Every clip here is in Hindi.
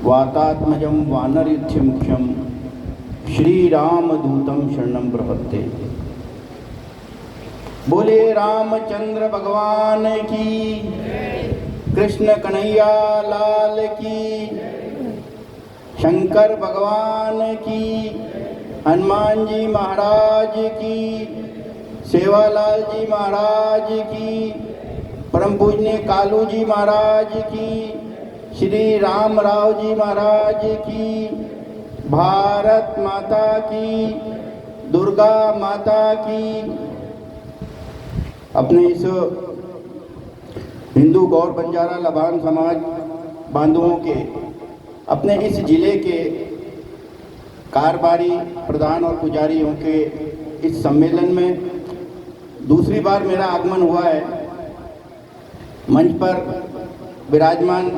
वातात्मजं वानरयुध्य मुख्यं श्रीरामदूतं शरणं प्रपद्ये। बोले रामचंद्र भगवान की, कृष्ण कन्हैया लाल की, शंकर भगवान की, हनुमान जी महाराज की, सेवालाल जी महाराज की, परम पूजनीय कालू जी महाराज की, श्री राम राव जी महाराज की, भारत माता की, दुर्गा माता की। अपने इस हिंदू गौर बंजारा लबान समाज बांधुओं के अपने इस जिले के कारोबारी प्रधान और पुजारियों के इस सम्मेलन में दूसरी बार मेरा आगमन हुआ है। मंच पर विराजमान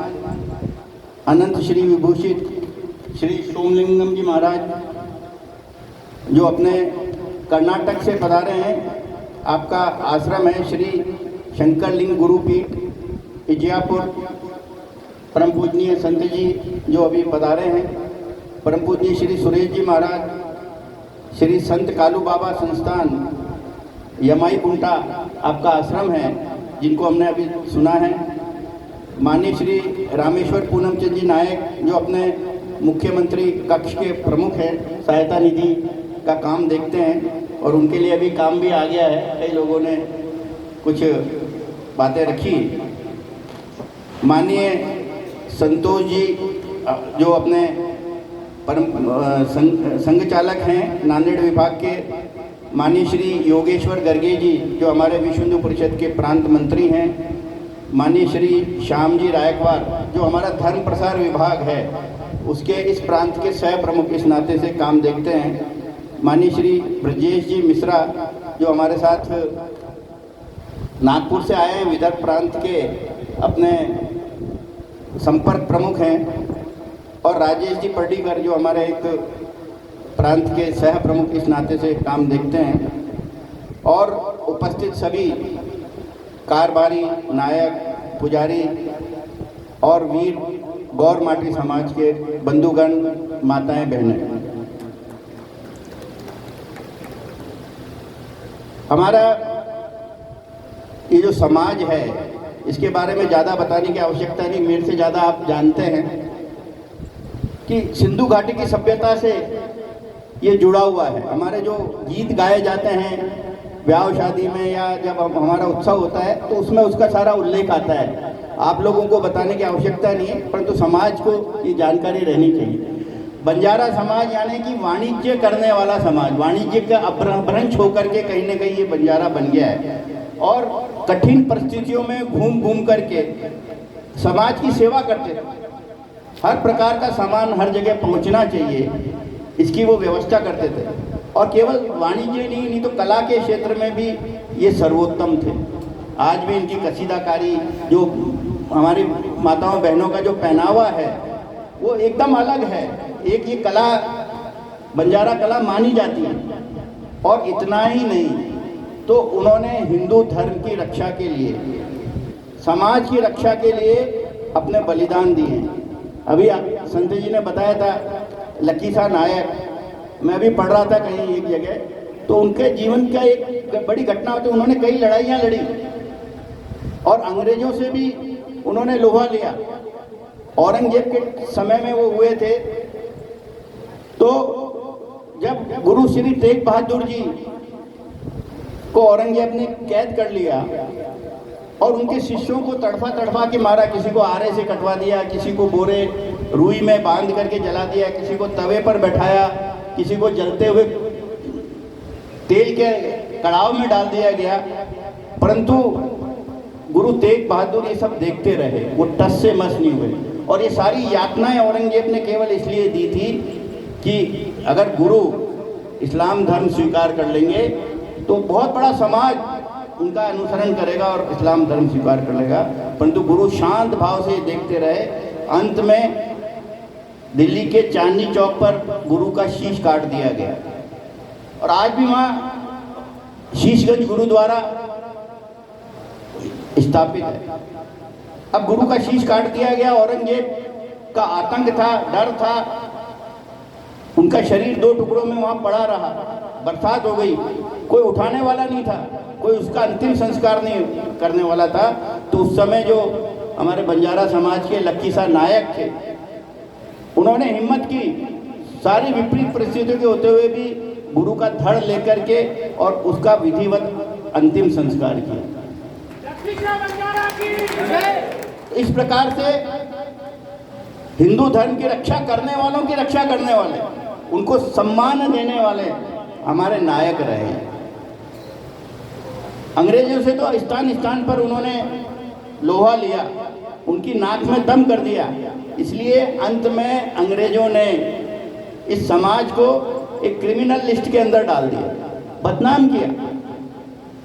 अनंत श्री विभूषित श्री सोमलिंगम जी महाराज जो अपने कर्नाटक से पधारे हैं, आपका आश्रम है श्री शंकरलिंग गुरुपीठ इजियापुर। परम पूजनीय संत जी जो अभी पधारे हैं, परम पूजनीय श्री सुरेश जी महाराज, श्री संत कालू बाबा संस्थान यमाई कुंटा आपका आश्रम है, जिनको हमने अभी सुना है। माननीय श्री रामेश्वर पूनम चंद जी नायक जो अपने मुख्यमंत्री कक्ष के प्रमुख हैं, सहायता निधि का काम देखते हैं और उनके लिए अभी काम भी आ गया है, कई लोगों ने कुछ बातें रखी। माननीय संतोष जी जो अपने परम संघ चालक हैं नांदेड़ विभाग के, माननीय श्री योगेश्वर गर्गे जी जो हमारे विश्व हिंदू परिषद के प्रांत मंत्री हैं, माननीय श्री श्याम जी रायकवार जो हमारा धर्म प्रसार विभाग है उसके इस प्रांत के सह प्रमुख इस नाते से काम देखते हैं, माननीय श्री ब्रजेश जी मिश्रा जो हमारे साथ नागपुर से आए हैं, विदर्भ प्रांत के अपने संपर्क प्रमुख हैं, और राजेश जी पर्डीकर जो हमारे एक प्रांत के सह प्रमुख इस नाते से काम देखते हैं, और उपस्थित सभी कारोबारी नायक पुजारी और वीर गौर माटी समाज के बंधुगण माताएं बहनें। हमारा ये जो समाज है इसके बारे में ज़्यादा बताने की आवश्यकता नहीं, मेरे से ज़्यादा आप जानते हैं कि सिंधु घाटी की सभ्यता से ये जुड़ा हुआ है। हमारे जो गीत गाए जाते हैं ब्याह शादी में या जब हमारा उत्सव होता है तो उसमें उसका सारा उल्लेख आता है। आप लोगों को बताने की आवश्यकता नहीं है, परंतु समाज को ये जानकारी रहनी चाहिए। बंजारा समाज यानी कि वाणिज्य करने वाला समाज, वाणिज्य का अपभ्रंश होकर के कहीं ना कहीं ये बंजारा बन गया है, और कठिन परिस्थितियों में घूम घूम करके समाज की सेवा करते थे। हर प्रकार का सामान हर जगह पहुंचना चाहिए, इसकी वो व्यवस्था करते थे, और केवल वाणिज्य नहीं तो कला के क्षेत्र में भी ये सर्वोत्तम थे। आज भी इनकी कसीदाकारी जो हमारी माताओं बहनों का जो पहनावा है वो एकदम अलग है। एक ये कला बंजारा कला मानी जाती है, और इतना ही नहीं तो उन्होंने हिंदू धर्म की रक्षा के लिए, समाज की रक्षा के लिए अपने बलिदान दिए हैं। अभी संत जी ने बताया था लकीसा नायक, मैं अभी पढ़ रहा था कहीं एक जगह, तो उनके जीवन का एक बड़ी घटना होती है। उन्होंने कई लड़ाइयाँ लड़ी और अंग्रेजों से भी उन्होंने लोहा लिया। औरंगजेब के समय में वो हुए थे, तो जब गुरु श्री तेग बहादुर जी को औरंगजेब ने कैद कर लिया और उनके शिष्यों को तड़फा तड़फा के मारा, किसी को आरे से कटवा दिया, किसी को बोरे रुई में बांध करके जला दिया, किसी को तवे पर बैठाया, किसी को जलते हुए तेल के कड़ाव में डाल दिया गया, परंतु गुरु तेग बहादुर ये सब देखते रहे, वो टस से मस नहीं हुए। और ये सारी यातनाएं औरंगजेब ने केवल इसलिए दी थी कि अगर गुरु इस्लाम धर्म स्वीकार कर लेंगे तो बहुत बड़ा समाज उनका अनुसरण करेगा और इस्लाम धर्म स्वीकार कर लेगा, परंतु गुरु शांत भाव से देखते रहे। अंत में दिल्ली के चांदनी चौक पर गुरु का शीश काट दिया गया, और आज भी वहाँ शीशगंज गुरुद्वारा स्थापित है। अब गुरु का शीश काट दिया गया, औरंगजेब का आतंक था, डर था। उनका शरीर 2 टुकड़ों में वहाँ पड़ा रहा, बरसात हो गई, कोई उठाने वाला नहीं था, कोई उसका अंतिम संस्कार नहीं करने वाला था। तो उस समय जो हमारे बंजारा समाज के लक्कीसा नायक थे, उन्होंने हिम्मत की, सारी विपरीत परिस्थितियों के होते हुए भी गुरु का धड़ लेकर के और उसका विधिवत अंतिम संस्कार किया। इस प्रकार से हिंदू धर्म की रक्षा करने वालों की रक्षा करने वाले, उनको सम्मान देने वाले हमारे नायक रहे हैं। अंग्रेजों से तो स्थान स्थान पर उन्होंने लोहा लिया, उनकी नाक में दम कर दिया। इसलिए अंत में अंग्रेजों ने इस समाज को एक क्रिमिनल लिस्ट के अंदर डाल दिया, बदनाम किया।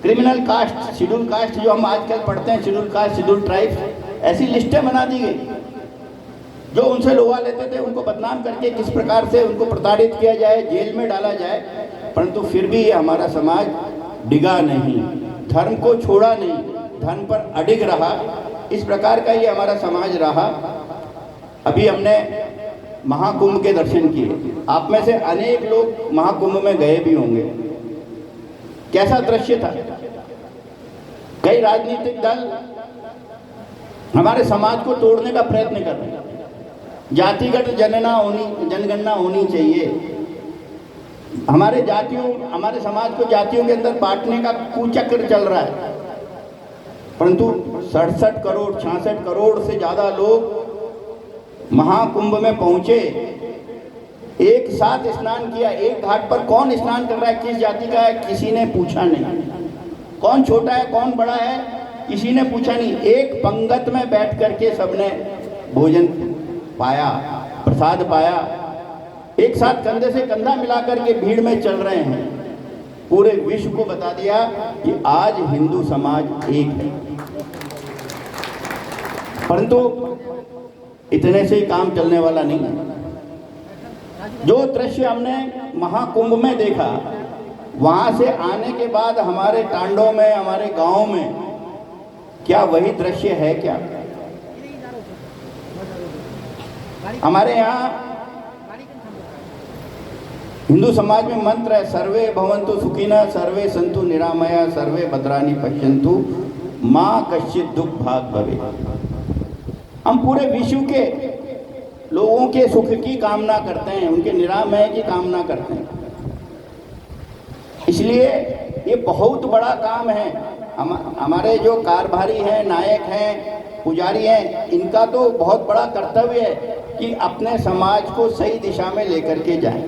क्रिमिनल कास्ट, शेड्यूल कास्ट जो हम आजकल पढ़ते हैं, शेड्यूल कास्ट, शेड्यूल ट्राइब्स, ऐसी लिस्टें बना दी गई। जो उनसे लोहा लेते थे उनको बदनाम करके किस प्रकार से उनको प्रताड़ित किया जाए, जेल में डाला जाए। परंतु फिर भी ये हमारा समाज डिगा नहीं, धर्म को छोड़ा नहीं, धर्म पर अडिग रहा। इस प्रकार का ये हमारा समाज रहा। अभी हमने महाकुंभ के दर्शन किए, आप में से अनेक लोग महाकुंभ में गए भी होंगे। कैसा दृश्य था। कई राजनीतिक दल हमारे समाज को तोड़ने का प्रयत्न कर रहे हैं। जातिगत जनगणना होनी चाहिए। हमारे समाज को जातियों के अंदर बांटने का कुचक्र चल रहा है। परंतु 67 करोड़ 66 करोड़ से ज़्यादा लोग महाकुंभ में पहुंचे, एक साथ स्नान किया। एक घाट पर कौन स्नान कर रहा है, किस जाति का है, किसी ने पूछा नहीं। कौन छोटा है, कौन बड़ा है, किसी ने पूछा नहीं। एक पंगत में बैठ करके सबने भोजन पाया, प्रसाद पाया। एक साथ कंधे से कंधा मिलाकर के भीड़ में चल रहे हैं। पूरे विश्व को बता दिया कि आज हिंदू समाज एक है। परंतु इतने से ही काम चलने वाला नहीं है। जो दृश्य हमने महाकुंभ में देखा, वहां से आने के बाद हमारे टांडों में, हमारे गांव में क्या वही दृश्य है क्या? हमारे यहाँ हिंदू समाज में मंत्र है, सर्वे भवन्तु सुखिनः, सर्वे सन्तु निरामया, सर्वे भद्राणि पश्यन्तु, माँ कश्चित् दुख भाग भवेत्। हम पूरे विश्व के लोगों के सुख की कामना करते हैं, उनके निरामय की कामना करते हैं। इसलिए ये बहुत बड़ा काम है। हमारे जो कारभारी हैं, नायक हैं, पुजारी हैं, इनका तो बहुत बड़ा कर्तव्य है कि अपने समाज को सही दिशा में लेकर के जाएं।